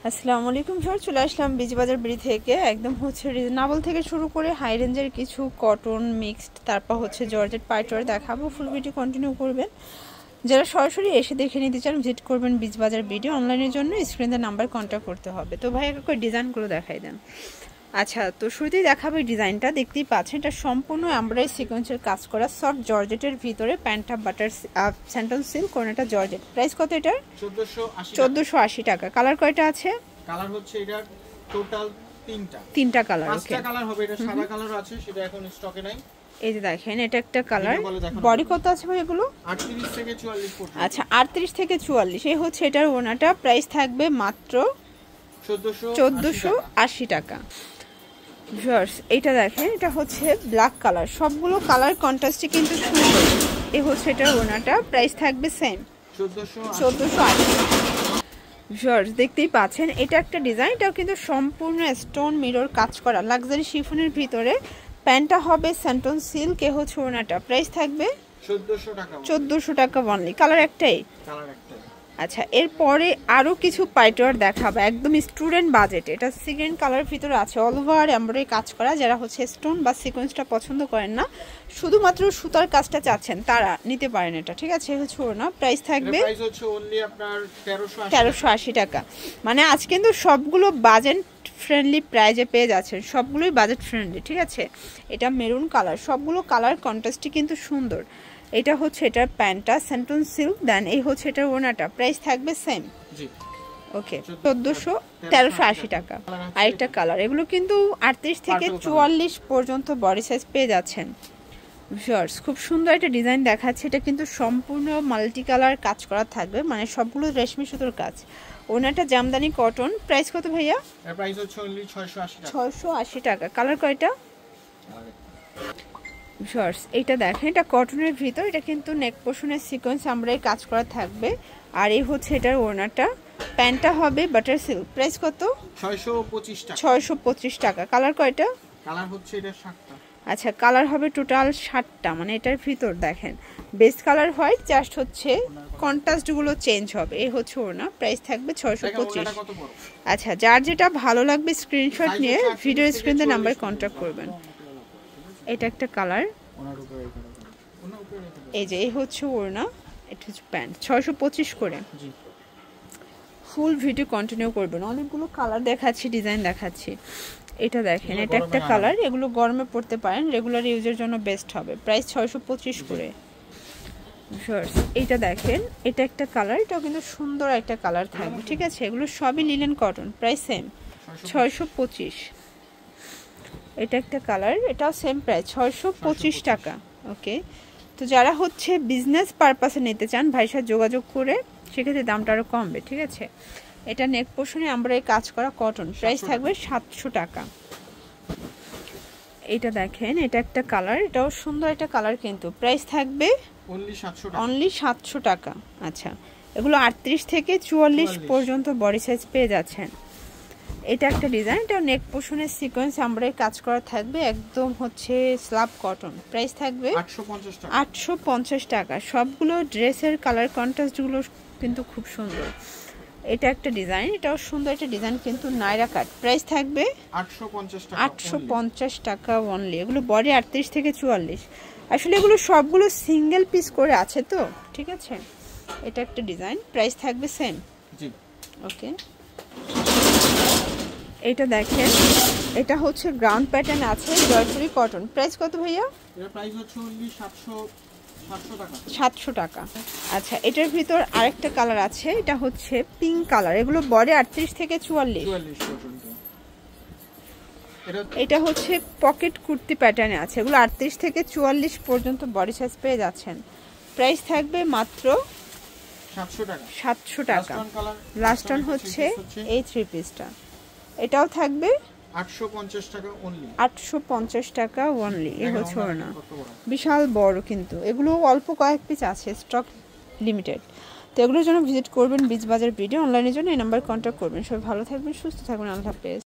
আসসালামু আলাইকুম স্যার, চলে আসলাম বিজবাজার বিড়ি থেকে। একদম হচ্ছে রিজনেবল থেকে শুরু করে হাই রেঞ্জের কিছু কটন মিক্সড, তারপর হচ্ছে জর্জেট পাইটওয়ার দেখাবো। ফুল ভিডিও কন্টিনিউ করবেন। যারা সরাসরি এসে দেখে নিতে চান ভিজিট করবেন বিজবাজার ভিডিও। অনলাইনের জন্য স্ক্রিনের নাম্বার কন্ট্যাক্ট করতে হবে। তো ভাই একটা করে ডিজাইনগুলো দেখাই দেন। আচ্ছা, তো শুরুতেই দেখাবে ডিজাইনটা। দেখতেই পাচ্ছেন এটা সম্পূর্ণ এমব্রয়ডারি সিকোয়েন্সের কাজ করা সফট জর্জেটের ভিতরে, প্যান্টটা বাটার স্যান্টন সিল্ক, কোনটা জর্জেট। প্রাইস কত এটার? 1480 টাকা। কালার কয়টা আছে? কালার হচ্ছে এটা টোটাল তিনটা কালার। ওকে, পাঁচটা কালার হবে। এটা সাদা কালার আছে, সেটা এখন স্টকে নাই। এই যে দেখেন এটা একটা কালার। বডি কত আছে ভাই এগুলো? 38 থেকে 44 পর্যন্ত। আচ্ছা, 38 থেকে 44। এই হচ্ছে এটার ওনাটা। প্রাইস থাকবে মাত্র 1480 টাকা। ভিউয়ার্স, এটা দেখেন, এটা হচ্ছে ব্ল্যাক কালার। সবগুলো কালার কন্ট্রাস্টে কিন্তু সুন্দর। এই হচ্ছে এটার ওনাটা। প্রাইস থাকবে সেম 1480। ভিউয়ার্স, দেখতেই পাচ্ছেন এটা একটা ডিজাইন। এটাও কিন্তু সম্পূর্ণ স্টোন মিরর কাজ করা লাক্সারি শিফনের ভিতরে। প্যান্টটা হবে স্যান্টন সিল্ক। এ হচ্ছে ওনাটা। প্রাইস থাকবে 1400 টাকা অনলি। কালার একটাই? আচ্ছা, এরপরে আরও কিছু পাইটওয়ার দেখাবো একদম স্টুডেন্ট বাজেট। এটা সিগেন্ট কালার ভিতরে আছে, অল ওভার এমব্রয়ডারি কাজ করা। যারা হচ্ছে স্টোন বা সিকোয়েন্সটা পছন্দ করেন না, শুধুমাত্র সুতার কাজটা চাচ্ছেন, তারা নিতে পারেন এটা। ঠিক আছে, হচ্ছে ওনা। প্রাইস থাকবে 1380 টাকা। মানে আজ কিন্তু সবগুলো বাজেট ফ্রেন্ডলি প্রাইজে পেয়ে যাচ্ছেন, সবগুলোই বাজেট ফ্রেন্ডলি। ঠিক আছে, এটা মেরুন কালার। সবগুলো কালার কন্ট্রাস্টই কিন্তু সুন্দর। এটা হচ্ছে এটার প্যান্টটা স্যান্টন সিল্ক। দেন এই হচ্ছে এটার ওনাটা। প্রাইস থাকবে সেম। ওকে, 1380 টাকা। আরেকটা কালার। এগুলো কিন্তু 38 থেকে 44 পর্যন্ত বডি সাইজ পেয়ে যাচ্ছেন। ভিউয়ার্স, খুব সুন্দর একটা ডিজাইন দেখাচ্ছে। এটা কিন্তু সম্পূর্ণ মাল্টি কালার কাজ করা থাকবে, মানে সবগুলো রেশমি সুতোর কাজ। ওনাটা জামদানি কটন। প্রাইস কত ভাইয়া? এর প্রাইস হচ্ছে 680 টাকা। কালার কয়টা? ভিউয়ার্স, এটা দেখেন, এটা কটনের ভিতর। এটা কিন্তু নেক পোর্শনের সিকোয়েন্স আমরাই কাজ করা থাকবে। আর এই হচ্ছে এটার ওড়নাটা। প্যান্টটা হবে বাটার সিল্ক। প্রাইস কত? 625 টাকা। কালার কয়টা? কালার হচ্ছে এটা 7টা। আচ্ছা, কালার হবে টোটাল 7টা। মানে এটার ভিতর দেখেন বেস কালার হোয়াইট, জাস্ট হচ্ছে কন্ট্রাস্টগুলো চেঞ্জ হবে। এই হচ্ছে ওড়না। প্রাইস থাকবে 625। আচ্ছা, যার যেটা ভালো লাগবে স্ক্রিনশট নিয়ে ভিডিও স্ক্রিনে নাম্বার কন্ট্যাক্ট করবেন। এটা একটা কালার। এই যে এই হচ্ছে ওড়না, এটা হচ্ছে প্যান্ট। 625 করে। ফুল ভিডিও কন্টিনিউ করবেন। অনেকগুলো কালার দেখাচ্ছি, ডিজাইন দেখাচ্ছি। এটা দেখেন, এটা একটা কালার। এগুলো গরমে পড়তে পারেন, রেগুলার ইউজের জন্য বেস্ট হবে। প্রাইস 625 করে। এইটা দেখেন, এটা একটা কালার। এটাও কিন্তু সুন্দর একটা কালার থাকবে। ঠিক আছে, এগুলো সবই লিনেন কটন। Price same 625। এটা একটা কালার। এটাও সেম প্রাইস 625 টাকা। ওকে, তো যারা হচ্ছে বিজনেস পারপাসে নিতে চান ভাইয়ের সাথে যোগাযোগ করে, সেক্ষেত্রে দামটা আরও কমবে। ঠিক আছে, এটা নেক পোর্শনে আমরা এই কাজ করা কটন। প্রাইস থাকবে 700 টাকা। এটা দেখেন, এটা একটা কালার। এটাও সুন্দর একটা কালার, কিন্তু প্রাইস থাকবে অনলি 700 টাকা। আচ্ছা, এগুলো 38 থেকে 44 পর্যন্ত বডি সাইজ পেয়ে যাচ্ছেন। এটা একটা ডিজাইন। এটা নেক পোর্শনের সিকোয়েন্স আমরা কাজ করা থাকবে, একদম হচ্ছে স্ল্যাব কটন। প্রাইস থাকবে 850 টাকা। সবগুলো ড্রেসের কালার কন্ট্রাস্টগুলো কিন্তু খুব সুন্দর। এটা একটা ডিজাইন। এটাও সুন্দর একটা ডিজাইন, কিন্তু নাইরা কাট। প্রাইস থাকবে 850 টাকা অনলি। এগুলো বডি 38 থেকে 44। আসলে এগুলো সবগুলো সিঙ্গেল পিস করে আছে তো। ঠিক আছে, এটা একটা ডিজাইন। প্রাইস থাকবে সেম। ওকে, এটা দেখেন, এটা হচ্ছে গ্রাউন্ড প্যাটার্ন আছে, জয়পুরি কটন। প্রাইস কত ভাইয়া? এর প্রাইস হচ্ছে অনলি 700 টাকা। আচ্ছা, এটার ভিতর আরেকটা কালার আছে। এটা হচ্ছে পিঙ্ক কালার। এগুলো বডি 38 থেকে 44 পর্যন্ত। এটা হচ্ছে পকেট কুর্তি প্যাটার্নে আছে। এগুলো 38 থেকে 44 পর্যন্ত বডি সাইজ পেয়ে যাচ্ছেন। প্রাইস থাকবে মাত্র 700 টাকা। লাস্ট ওয়ান হচ্ছে এই থ্রি পিসটা। এটাও থাকবে 850 টাকা অনলি। এ হচ্ছে ওড়না, বিশাল বড়, কিন্তু এগুলো অল্প কয়েক পিস আছে, স্টক লিমিটেড। তো এগুলোর জন্য ভিজিট করবেন বিজবাজার ভিডিও। অনলাইনের জন্য এই নাম্বার কন্ট্যাক্ট করবেন। সবাই ভালো থাকবেন, সুস্থ থাকবেন। আল্লাহ হাফেজ।